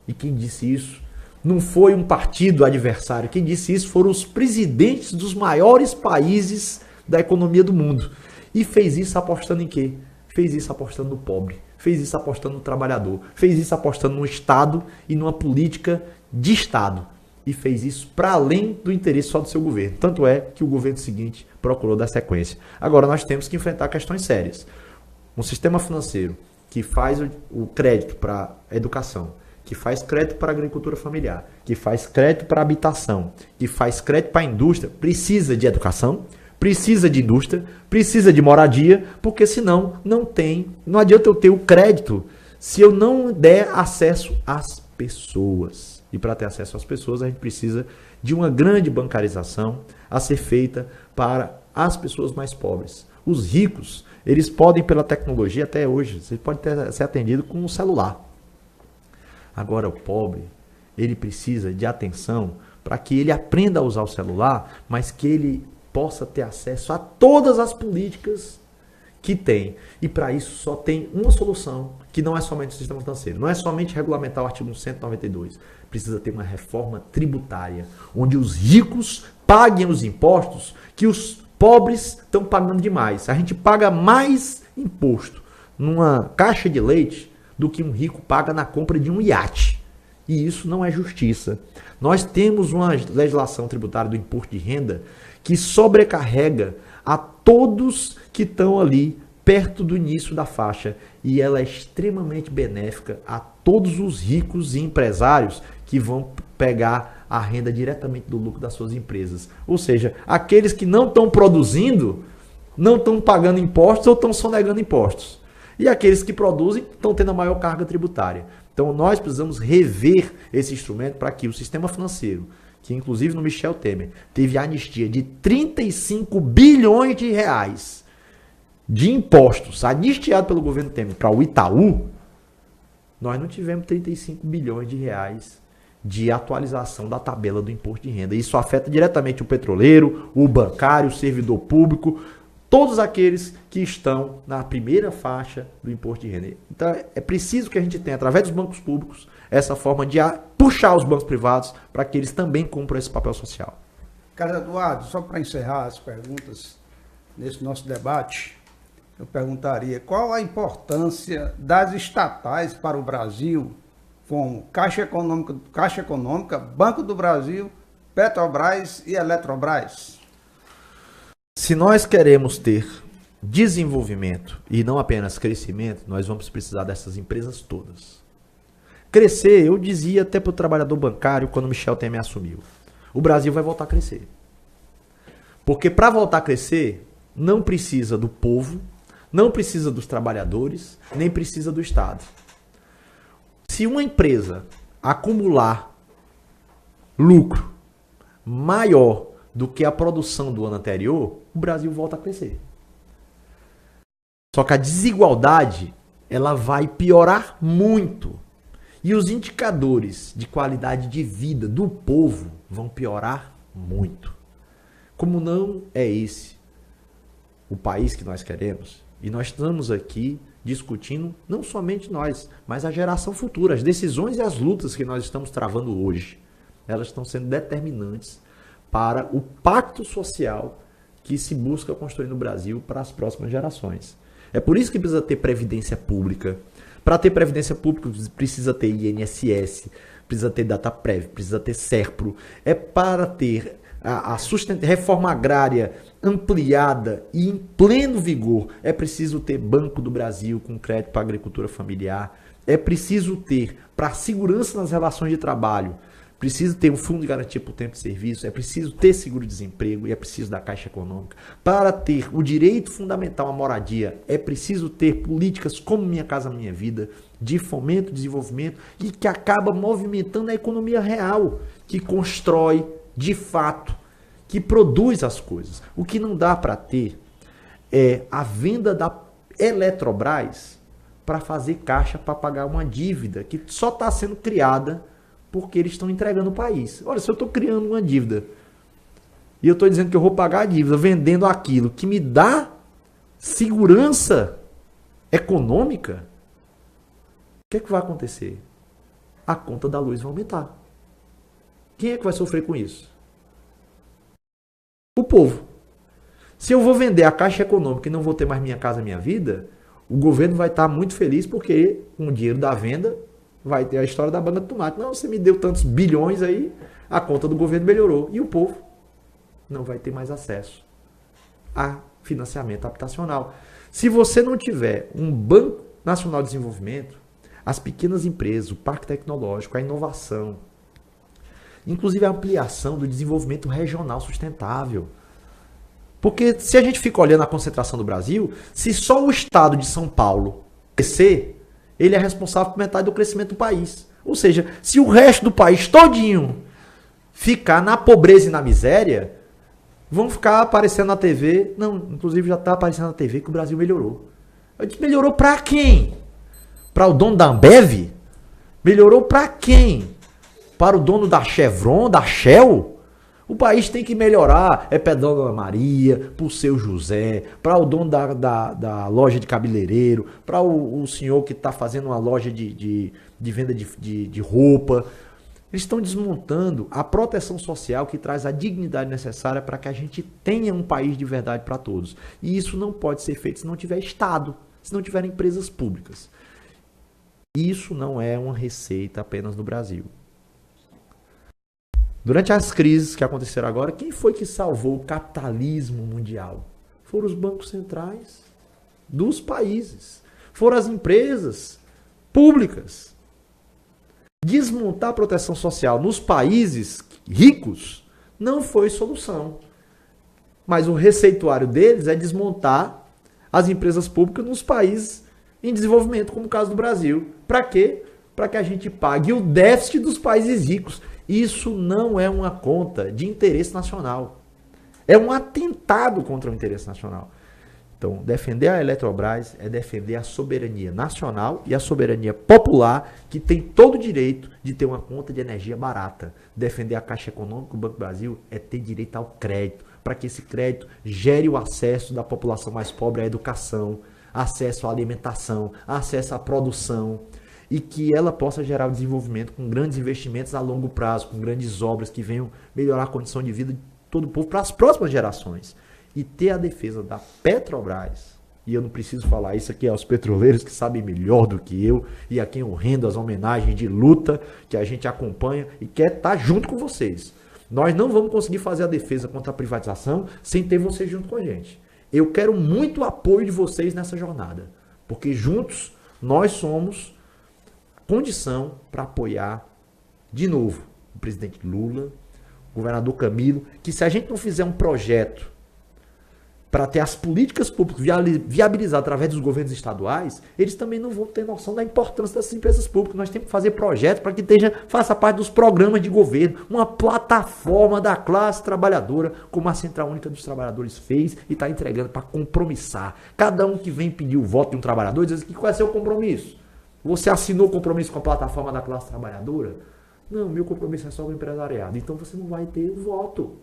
E quem disse isso não foi um partido adversário, quem disse isso foram os presidentes dos maiores países da economia do mundo. E fez isso apostando em quê? Fez isso apostando no pobre, fez isso apostando no trabalhador, fez isso apostando no Estado e numa política de Estado. E fez isso para além do interesse só do seu governo. Tanto é que o governo seguinte procurou dar sequência. Agora nós temos que enfrentar questões sérias. Um sistema financeiro que faz o crédito para a educação, que faz crédito para a agricultura familiar, que faz crédito para a habitação, que faz crédito para a indústria, precisa de educação, precisa de indústria, precisa de moradia, porque senão não adianta eu ter o crédito se eu não der acesso às pessoas. E para ter acesso às pessoas, a gente precisa de uma grande bancarização a ser feita para as pessoas mais pobres. Os ricos, eles podem, pela tecnologia até hoje, você pode ser atendido com um celular. Agora, o pobre, ele precisa de atenção para que ele aprenda a usar o celular, mas que ele possa ter acesso a todas as políticas que tem. E para isso só tem uma solução, que não é somente o sistema financeiro, não é somente regulamentar o artigo 192. Precisa ter uma reforma tributária, onde os ricos paguem os impostos que os pobres estão pagando demais. A gente paga mais imposto numa caixa de leite do que um rico paga na compra de um iate. E isso não é justiça. Nós temos uma legislação tributária do imposto de renda que sobrecarrega a todos que estão ali perto do início da faixa. E ela é extremamente benéfica a todos os ricos e empresários que vão pegar a renda diretamente do lucro das suas empresas. Ou seja, aqueles que não estão produzindo, não estão pagando impostos ou estão sonegando impostos. E aqueles que produzem estão tendo a maior carga tributária. Então nós precisamos rever esse instrumento para que o sistema financeiro, que inclusive no Michel Temer teve a anistia de 35 bilhões de reais de impostos anistiado pelo governo Temer para o Itaú, nós não tivemos 35 bilhões de reais de atualização da tabela do imposto de renda. Isso afeta diretamente o petroleiro, o bancário, o servidor público, todos aqueles que estão na primeira faixa do imposto de renda. Então é preciso que a gente tenha, através dos bancos públicos, essa forma de puxar os bancos privados para que eles também cumpram esse papel social. Carlos Eduardo, só para encerrar as perguntas nesse nosso debate, eu perguntaria qual a importância das estatais para o Brasil, como Caixa Econômica, Banco do Brasil, Petrobras e Eletrobras? Se nós queremos ter desenvolvimento e não apenas crescimento, nós vamos precisar dessas empresas todas. Crescer, eu dizia até para o trabalhador bancário quando Michel Temer assumiu, o Brasil vai voltar a crescer. Porque para voltar a crescer, não precisa do povo, não precisa dos trabalhadores, nem precisa do Estado. Se uma empresa acumular lucro maior do que a produção do ano anterior, o Brasil volta a crescer. Só que a desigualdade, ela vai piorar muito. E os indicadores de qualidade de vida do povo vão piorar muito. Como não é esse o país que nós queremos, e nós estamos aqui discutindo, não somente nós, mas a geração futura, as decisões e as lutas que nós estamos travando hoje, elas estão sendo determinantes para o pacto social que se busca construir no Brasil para as próximas gerações. É por isso que precisa ter previdência pública. Para ter previdência pública, precisa ter INSS, precisa ter DataPrev, precisa ter SERPRO. É para ter a reforma agrária ampliada e em pleno vigor. É preciso ter Banco do Brasil com crédito para a agricultura familiar. É preciso ter, para a segurança nas relações de trabalho, preciso ter um fundo de garantia por tempo de serviço, é preciso ter seguro-desemprego e é preciso da Caixa Econômica. Para ter o direito fundamental à moradia, é preciso ter políticas como Minha Casa Minha Vida, de fomento, desenvolvimento, e que acaba movimentando a economia real, que constrói, de fato, que produz as coisas. O que não dá para ter é a venda da Eletrobras para fazer caixa para pagar uma dívida que só está sendo criada porque eles estão entregando o país. Olha, se eu estou criando uma dívida e eu estou dizendo que eu vou pagar a dívida vendendo aquilo que me dá segurança econômica, o que é que vai acontecer? A conta da luz vai aumentar. Quem é que vai sofrer com isso? O povo. Se eu vou vender a Caixa Econômica e não vou ter mais Minha Casa Minha Vida, o governo vai estar muito feliz porque com o dinheiro da venda vai ter a história da banca de tomate. Não, você me deu tantos bilhões aí, a conta do governo melhorou. E o povo não vai ter mais acesso a financiamento habitacional. Se você não tiver um Banco Nacional de Desenvolvimento, as pequenas empresas, o parque tecnológico, a inovação, inclusive a ampliação do desenvolvimento regional sustentável. Porque se a gente fica olhando a concentração do Brasil, se só o estado de São Paulo crescer, ele é responsável por metade do crescimento do país. Ou seja, se o resto do país todinho ficar na pobreza e na miséria, vão ficar aparecendo na TV. Não, inclusive já está aparecendo na TV que o Brasil melhorou. Eu disse, melhorou para quem? Para o dono da Ambev? Melhorou para quem? Para o dono da Chevron, da Shell? O país tem que melhorar. É para Dona Maria, para o seu José, para o dono da loja de cabeleireiro, para o senhor que está fazendo uma loja de venda de roupa. Eles estão desmontando a proteção social que traz a dignidade necessária para que a gente tenha um país de verdade para todos. E isso não pode ser feito se não tiver Estado, se não tiver empresas públicas. Isso não é uma receita apenas no Brasil. Durante as crises que aconteceram agora, quem foi que salvou o capitalismo mundial? Foram os bancos centrais dos países. Foram as empresas públicas. Desmontar a proteção social nos países ricos não foi solução. Mas o receituário deles é desmontar as empresas públicas nos países em desenvolvimento, como o caso do Brasil. Para quê? Para que a gente pague o déficit dos países ricos. Isso não é uma conta de interesse nacional. É um atentado contra o interesse nacional. Então, defender a Eletrobras é defender a soberania nacional e a soberania popular, que tem todo o direito de ter uma conta de energia barata. Defender a Caixa Econômica, o Banco do Brasil, é ter direito ao crédito, para que esse crédito gere o acesso da população mais pobre à educação, acesso à alimentação, acesso à produção, e que ela possa gerar o desenvolvimento com grandes investimentos a longo prazo, com grandes obras que venham melhorar a condição de vida de todo o povo para as próximas gerações. E ter a defesa da Petrobras, e eu não preciso falar isso aqui aos petroleiros que sabem melhor do que eu, e a quem eu rendo as homenagens de luta que a gente acompanha e quer estar junto com vocês. Nós não vamos conseguir fazer a defesa contra a privatização sem ter vocês junto com a gente. Eu quero muito o apoio de vocês nessa jornada, porque juntos nós somos condição para apoiar de novo o presidente Lula, o governador Camilo, que se a gente não fizer um projeto para ter as políticas públicas viabilizadas através dos governos estaduais, eles também não vão ter noção da importância dessas empresas públicas. Nós temos que fazer projetos para que faça parte dos programas de governo, uma plataforma da classe trabalhadora, como a Central Única dos Trabalhadores fez e está entregando para compromissar. Cada um que vem pedir o voto de um trabalhador diz que qual é seu compromisso? Você assinou compromisso com a plataforma da classe trabalhadora? Não, meu compromisso é só com o empresariado. Então você não vai ter o voto.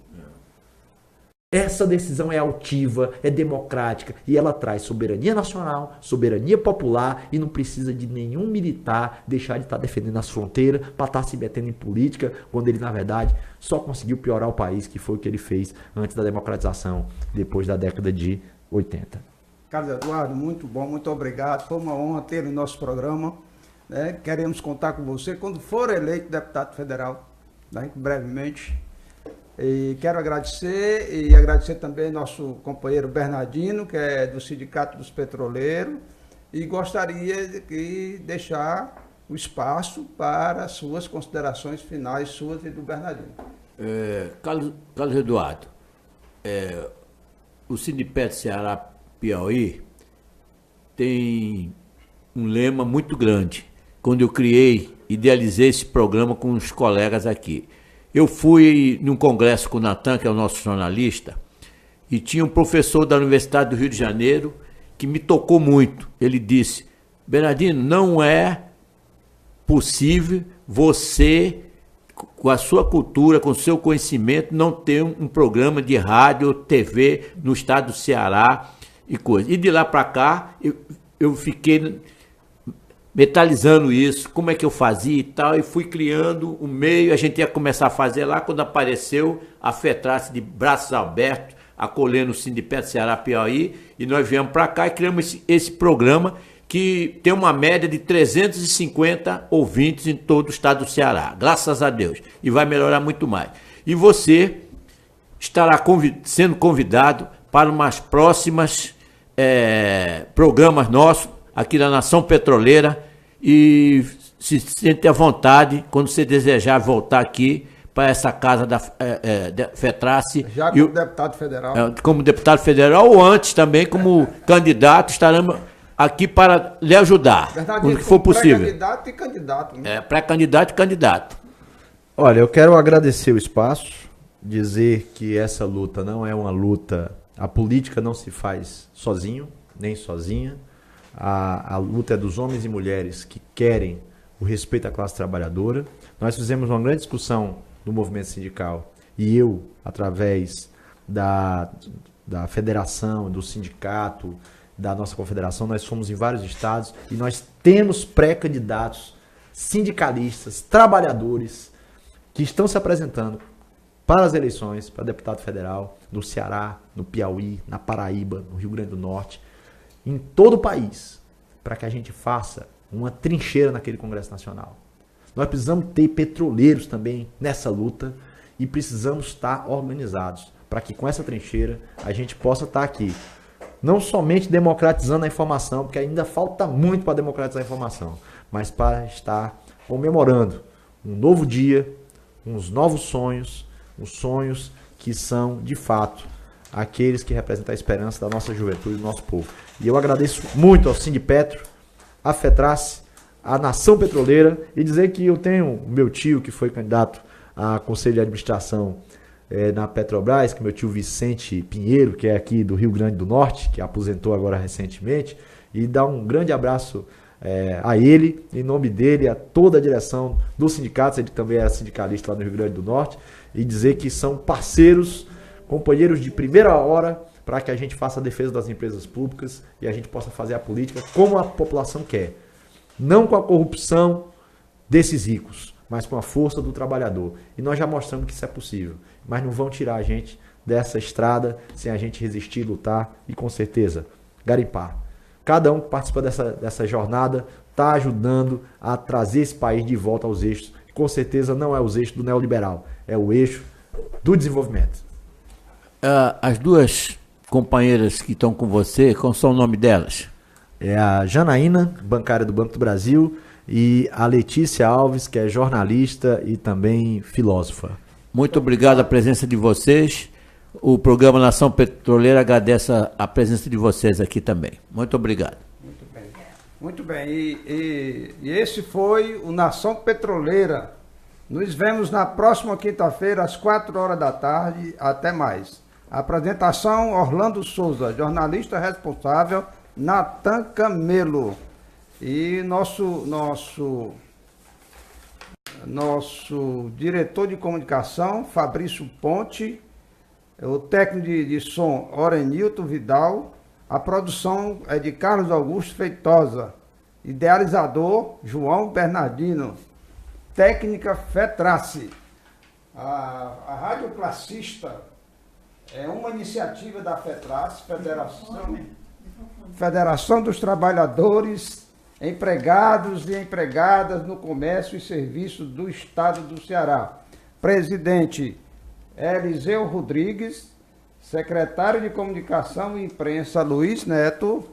Essa decisão é altiva, é democrática e ela traz soberania nacional, soberania popular e não precisa de nenhum militar deixar de estar defendendo as fronteiras para estar se metendo em política, quando ele, na verdade, só conseguiu piorar o país, que foi o que ele fez antes da democratização, depois da década de 80. Carlos Eduardo, muito bom, muito obrigado. Foi uma honra ter no nosso programa. Né? Queremos contar com você quando for eleito deputado federal, né? Brevemente. E quero agradecer também nosso companheiro Bernardino, que é do Sindicato dos Petroleiros, e gostaria de deixar o espaço para suas considerações finais, suas e do Bernardino. Carlos Eduardo, o Sindipetro Ceará Piauí tem um lema muito grande. Quando eu idealizei esse programa com os colegas aqui. Eu fui num congresso com o Natan, que é o nosso jornalista, e tinha um professor da Universidade do Rio de Janeiro que me tocou muito. Ele disse: Bernardino, não é possível você, com a sua cultura, com o seu conhecimento, não ter um programa de rádio, TV no estado do Ceará e coisa. E de lá para cá, eu fiquei metalizando isso, como é que eu fazia e tal, e fui criando um meio. A gente ia começar a fazer lá, quando apareceu a FETRACE de braços abertos, acolhendo o Sindipetro Ceará Piauí, e nós viemos para cá e criamos esse programa que tem uma média de 350 ouvintes em todo o estado do Ceará, graças a Deus, e vai melhorar muito mais. E você estará sendo convidado para umas próximas programas nossos aqui da Nação Petroleira, e se sente à vontade quando você desejar voltar aqui para essa casa da FETRACE. Já como deputado federal. Como deputado federal, ou antes também como candidato, estaremos aqui para lhe ajudar, quando que for possível. Pré-candidato e candidato. Né? Pré-candidato e candidato. Olha, eu quero agradecer o espaço, dizer que essa luta não é uma luta, a política não se faz sozinho, nem sozinha. A luta é dos homens e mulheres que querem o respeito à classe trabalhadora. Nós fizemos uma grande discussão no movimento sindical, e eu, através da federação, do sindicato, da nossa confederação, nós fomos em vários estados e nós temos pré-candidatos sindicalistas, trabalhadores, que estão se apresentando para as eleições, para deputado federal, no Ceará, no Piauí, na Paraíba, no Rio Grande do Norte, em todo o país, para que a gente faça uma trincheira naquele Congresso Nacional. Nós precisamos ter petroleiros também nessa luta e precisamos estar organizados para que com essa trincheira a gente possa estar aqui, não somente democratizando a informação, porque ainda falta muito para democratizar a informação, mas para estar comemorando um novo dia, uns novos sonhos, os sonhos que são, de fato, aqueles que representam a esperança da nossa juventude e do nosso povo. E eu agradeço muito ao Sindipetro, à FETRACE, à Nação Petroleira, e dizer que eu tenho o meu tio que foi candidato a Conselho de Administração na Petrobras, que é meu tio Vicente Pinheiro, que é aqui do Rio Grande do Norte, que aposentou agora recentemente, e dar um grande abraço a ele, em nome dele, a toda a direção do sindicato, ele também era sindicalista lá no Rio Grande do Norte, e dizer que são parceiros, companheiros de primeira hora, para que a gente faça a defesa das empresas públicas e a gente possa fazer a política como a população quer. Não com a corrupção desses ricos, mas com a força do trabalhador. E nós já mostramos que isso é possível. Mas não vão tirar a gente dessa estrada sem a gente resistir, lutar e, com certeza, garimpar. Cada um que participa dessa jornada está ajudando a trazer esse país de volta aos eixos. E, com certeza, não é os eixos do neoliberal, é o eixo do desenvolvimento. As duas companheiras que estão com você, qual são o nome delas? É a Janaína, bancária do Banco do Brasil, e a Letícia Alves, que é jornalista e também filósofa. Muito obrigado a presença de vocês. O programa Nação Petroleira agradece a presença de vocês aqui também. Muito obrigado. Muito bem. Muito bem. E esse foi o Nação Petroleira. Nos vemos na próxima quinta-feira, às 4 horas da tarde. Até mais. Apresentação: Orlando Souza, jornalista responsável, Natan Camelo. E nosso diretor de comunicação, Fabrício Ponte, o técnico de som, Orenilton Vidal, a produção é de Carlos Augusto Feitosa, idealizador, João Bernardino, técnica FETRACE. A Rádio Classista é uma iniciativa da FETRACE, Federação dos Trabalhadores, Empregados e Empregadas no Comércio e Serviços do Estado do Ceará. Presidente Eliseu Rodrigues, secretário de Comunicação e Imprensa Luiz Neto,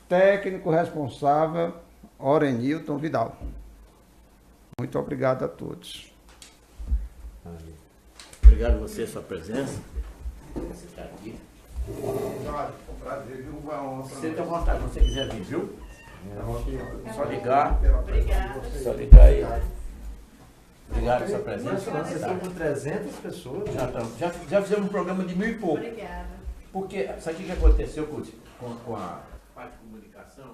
técnico responsável Orenilton Vidal. Muito obrigado a todos. Obrigado a você, sua presença. Você está aqui. Você tem vontade, se você quiser vir, viu? Só ligar. Só ligar aí. Obrigado pela sua presença. Vocês estão com 300 pessoas. Já fizemos um programa de 1000 e pouco. Obrigada. Porque, sabe o que aconteceu com a parte de comunicação?